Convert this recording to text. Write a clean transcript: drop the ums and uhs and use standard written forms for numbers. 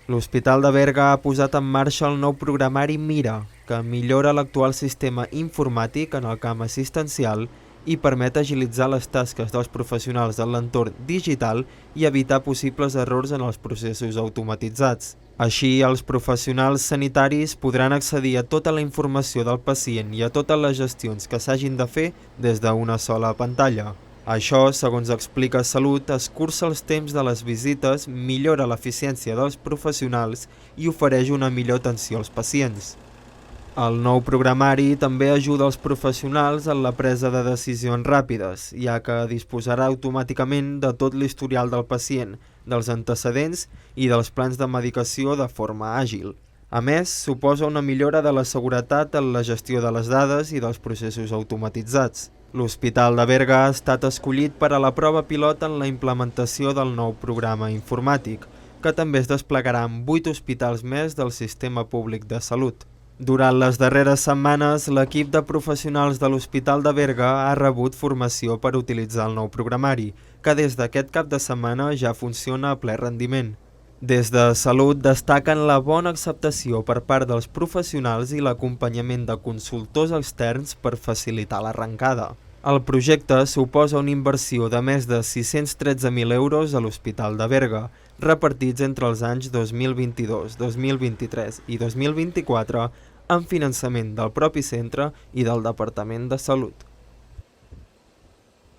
L'Hospital de Berga ha posat en marxa el nou programari Mira, que millora l'actual sistema informàtic en el camp assistencial i permet agilitzar les tasques dels professionals de l'entorn digital i evitar possibles errors en els processos automatitzats. Així, els professionals sanitaris podran accedir a tota la informació del pacient i a totes les gestions que s'hagin de fer des d'una sola pantalla. Això, segons explica Salut, escurça els temps de les visites, millora l'eficiència dels professionals i ofereix una millor atenció als pacients. El nou programari també ajuda els professionals en la presa de decisions ràpides, ja que disposarà automàticament de tot l'historial del pacient, dels antecedents i dels plans de medicació de forma àgil. A més, suposa una millora de la seguretat en la gestió de les dades i dels processos automatitzats. L'Hospital de Berga ha estat escollit per a la prova pilot en la implementació del nou programa informàtic, que també es desplegarà en 8 hospitals més del sistema públic de salut. Durant les darreres setmanes, l'equip de professionals de l'Hospital de Berga ha rebut formació per utilitzar el nou programari, que des d'aquest cap de setmana ja funciona a ple rendiment. Des de Salut destaquen la bona acceptació per part dels professionals i l'acompanyament de consultors externs per facilitar l'arrencada. El projecte suposa una inversió de més de 613.000 euros a l'Hospital de Berga, repartits entre els anys 2022, 2023 i 2024 amb finançament del propi centre i del Departament de Salut.